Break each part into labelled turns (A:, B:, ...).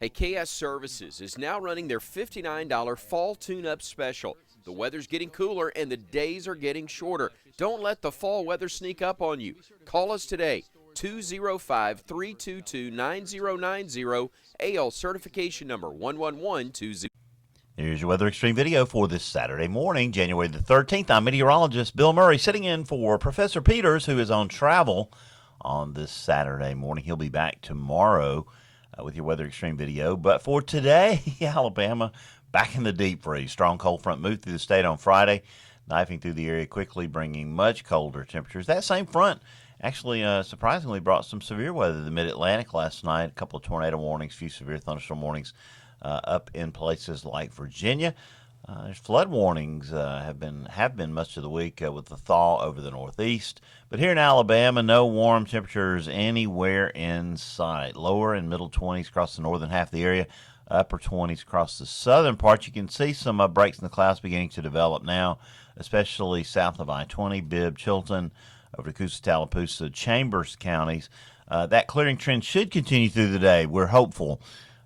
A: Hey, KS Services is now running their $59 fall tune-up special. The weather's getting cooler and the days are getting shorter. Don't let the fall weather sneak up on you. Call us today, 205-322-9090, AL certification number 11120.
B: Here's your Weather Extreme video for this Saturday morning, January the 13th. I'm meteorologist Bill Murray, sitting in for Professor Peters, who is on travel on this Saturday morning. He'll be back tomorrow with your Weather Extreme video. But for today, Alabama back in the deep freeze. Strong cold front moved through the state on Friday, knifing through the area quickly, bringing much colder temperatures. That same front actually surprisingly brought some severe weather to the mid-Atlantic last night. A couple of tornado warnings, a few severe thunderstorm warnings up in places like Virginia. Flood warnings have been much of the week with the thaw over the northeast. But here in Alabama, no warm temperatures anywhere in sight. Lower and middle 20s across the northern half of the area, upper 20s across the southern part. You can see some breaks in the clouds beginning to develop now, especially south of I-20, Bibb, Chilton, over to Coosa, Tallapoosa, Chambers counties. That clearing trend should continue through the day. We're hopeful.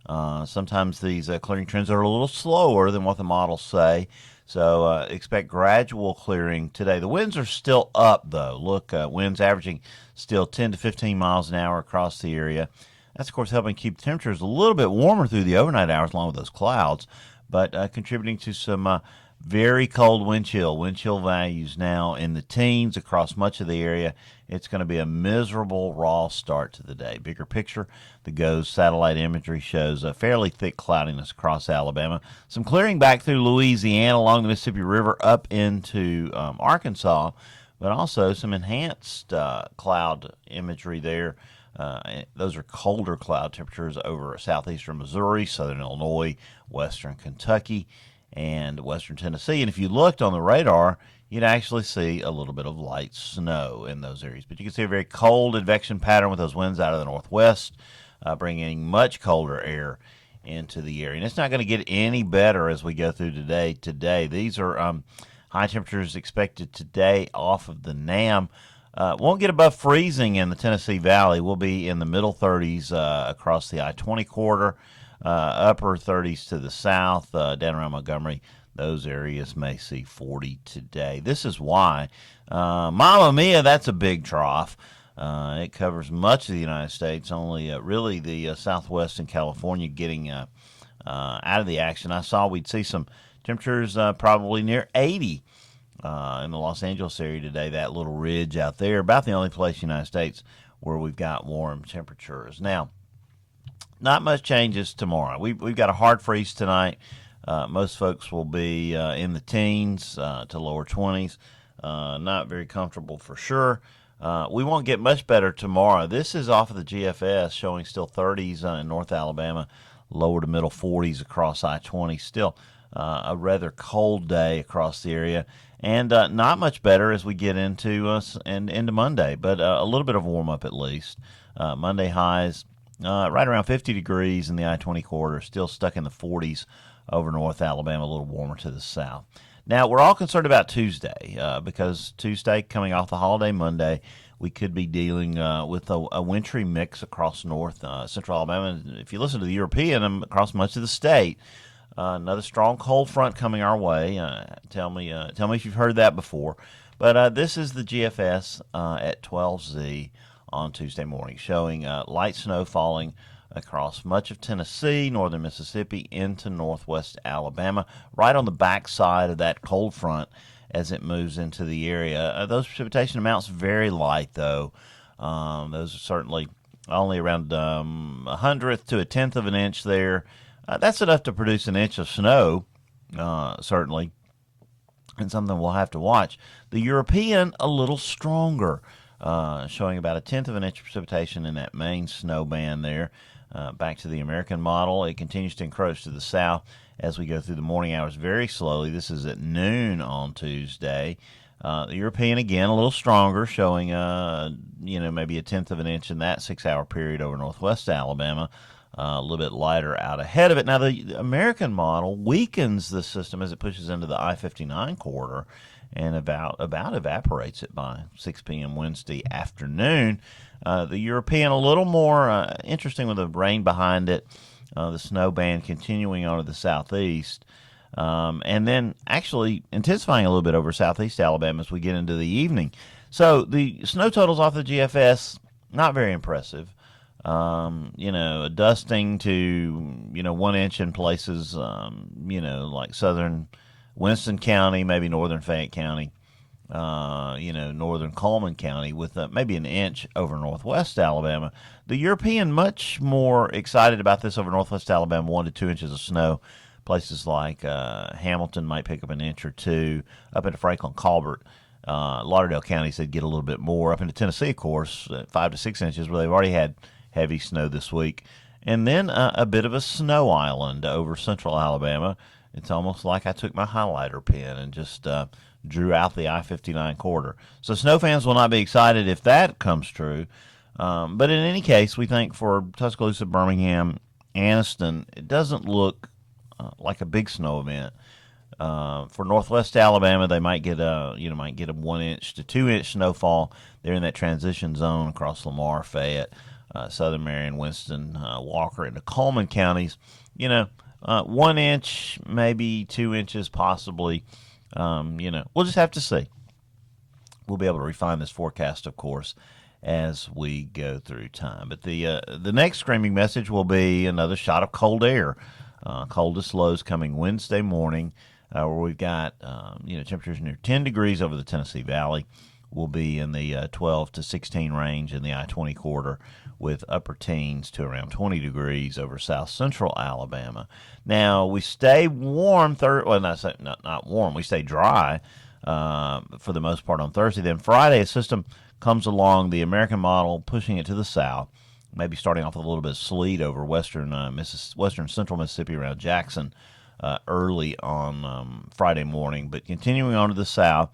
B: Sometimes these clearing trends are a little slower than what the models say, so expect gradual clearing today. The winds are still up, though. Look, winds averaging still 10 to 15 miles an hour across the area. That's, of course, helping keep temperatures a little bit warmer through the overnight hours along with those clouds, but contributing to some very cold wind chill. Wind chill values now in the teens across much of the area. It's going to be a miserable, raw start to the day. Bigger picture, the GOES satellite imagery shows a fairly thick cloudiness across Alabama. Some clearing back through Louisiana along the Mississippi River up into Arkansas, but also some enhanced cloud imagery there. Those are colder cloud temperatures over southeastern Missouri, southern Illinois, western Kentucky, and western Tennessee. And if you looked on the radar, you'd actually see a little bit of light snow in those areas. But you can see a very cold advection pattern with those winds out of the northwest, bringing much colder air into the area. And it's not going to get any better as we go through today. These are high temperatures expected today off of the NAM. Won't get above freezing in the Tennessee Valley. We'll be in the middle 30s across the I-20 corridor. Upper 30s to the south, down around Montgomery. Those areas may see 40 today. This is why, Mamma Mia, that's a big trough. It covers much of the United States, only really the Southwest and California getting out of the action. I saw we'd see some temperatures probably near 80 in the Los Angeles area today, that little ridge out there, about the only place in the United States where we've got warm temperatures. Now, not much changes tomorrow. We've got a hard freeze tonight. Most folks will be in the teens to lower 20s. Not very comfortable for sure. We won't get much better tomorrow. This is off of the GFS, showing still 30s in North Alabama, lower to middle 40s across I-20. Still a rather cold day across the area, and not much better as we get into Monday, but a little bit of warm up at least. Monday highs right around 50 degrees in the I-20 corridor, still stuck in the 40s over North Alabama, a little warmer to the south. Now, we're all concerned about Tuesday because Tuesday, coming off the holiday Monday, we could be dealing with a wintry mix across north central Alabama. And if you listen to the European, across much of the state, another strong cold front coming our way. Tell me if you've heard that before. But this is the GFS at 12Z on Tuesday morning, showing light snow falling across much of Tennessee, northern Mississippi, into northwest Alabama, right on the backside of that cold front as it moves into the area. Those precipitation amounts very light, though. Those are certainly only around a hundredth to a tenth of an inch there. That's enough to produce an inch of snow, certainly, and something we'll have to watch. The European, a little stronger, showing about a tenth of an inch of precipitation in that main snow band there. Back to the American model, it continues to encroach to the south as we go through the morning hours very slowly. This is at noon on Tuesday. The European, again, a little stronger, showing maybe a tenth of an inch in that 6-hour period over northwest Alabama. A little bit lighter out ahead of it. Now, the American model weakens the system as it pushes into the I-59 corridor and about evaporates it by 6 p.m. Wednesday afternoon. The European, a little more interesting with the rain behind it The snow band continuing on to the southeast. And then actually intensifying a little bit over southeast Alabama as we get into the evening. So the snow totals off the GFS, not very impressive. A dusting to, 1 inch in places, like southern Winston County, maybe northern Fayette County, northern Coleman County, with maybe an inch over northwest Alabama. The European much more excited about this over northwest Alabama, 1 to 2 inches of snow. Places like Hamilton might pick up an inch or two. Up into Franklin, Colbert, Lauderdale County said get a little bit more. Up into Tennessee, of course, 5 to 6 inches, where they've already had heavy snow this week. And then a bit of a snow island over central Alabama. It's almost like I took my highlighter pen and just drew out the I-59 corridor. So snow fans will not be excited if that comes true. But in any case, we think for Tuscaloosa, Birmingham, Anniston, it doesn't look like a big snow event. For northwest Alabama, they might get a 1 inch to 2 inch snowfall. They're in that transition zone across Lamar, Fayette, Southern Marion, Winston, Walker, into Coleman counties. 1 inch, maybe 2 inches, possibly. We'll just have to see. We'll be able to refine this forecast, of course, as we go through time. But the next screaming message will be another shot of cold air. Coldest lows coming Wednesday morning, where we've got temperatures near 10 degrees over the Tennessee Valley. We'll be in the 12 to 16 range in the I-20 corridor, with upper teens to around 20 degrees over south central Alabama. Now, we stay warm, not warm, we stay dry for the most part on Thursday. Then Friday, a system comes along, the American model, pushing it to the south, maybe starting off with a little bit of sleet over western central Mississippi around Jackson early on Friday morning, but continuing on to the south.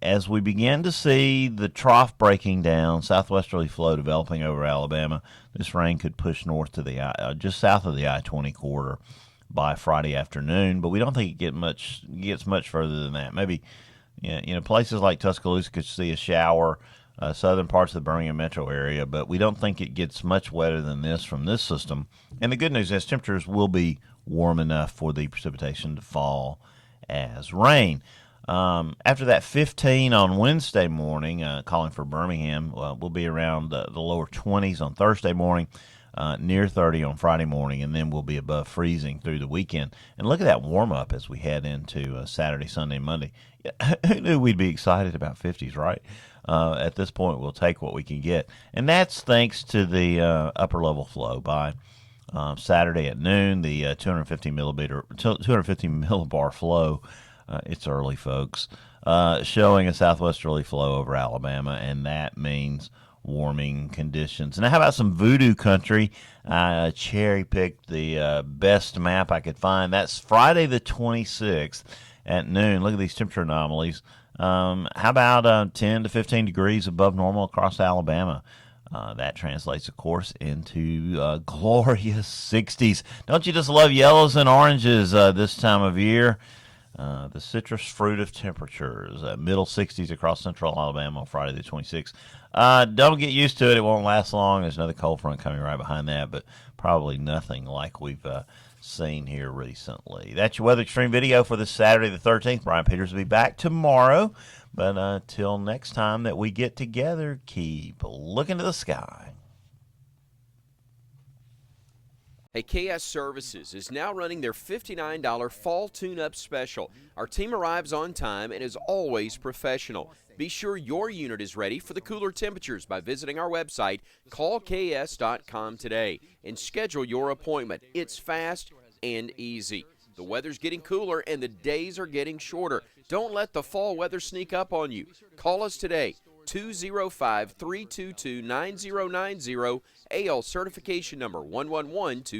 B: As we begin to see the trough breaking down, southwesterly flow developing over Alabama, this rain could push north to the just south of the I-20 corridor by Friday afternoon, but we don't think it gets much further than that. Maybe, places like Tuscaloosa could see a shower, southern parts of the Birmingham metro area, but we don't think it gets much wetter than this from this system. And the good news is temperatures will be warm enough for the precipitation to fall as rain. After that 15 on Wednesday morning, calling for Birmingham, we'll be around the lower 20s on Thursday morning, near 30 on Friday morning, and then we'll be above freezing through the weekend. And look at that warm-up as we head into Saturday, Sunday, Monday. Who knew we'd be excited about 50s, right? At this point, we'll take what we can get. And that's thanks to the upper-level flow. By Saturday at noon, the 250 millibar flow, it's early, folks, showing a southwesterly flow over Alabama, and that means warming conditions. Now, how about some voodoo country? I cherry-picked the best map I could find. That's Friday the 26th at noon. Look at these temperature anomalies. How about 10 to 15 degrees above normal across Alabama? That translates, of course, into glorious 60s. Don't you just love yellows and oranges this time of year? The citrus fruit of temperatures, middle 60s across central Alabama on Friday the 26th. Don't get used to it. It won't last long. There's another cold front coming right behind that, but probably nothing like we've seen here recently. That's your Weather Xtreme video for this Saturday the 13th. Brian Peters will be back tomorrow. But until next time that we get together, keep looking to the sky.
A: Hey, KS Services is now running their $59 fall tune-up special. Our team arrives on time and is always professional. Be sure your unit is ready for the cooler temperatures by visiting our website, callks.com today, and schedule your appointment. It's fast and easy. The weather's getting cooler and the days are getting shorter. Don't let the fall weather sneak up on you. Call us today, 205-322-9090, AL certification number 1112.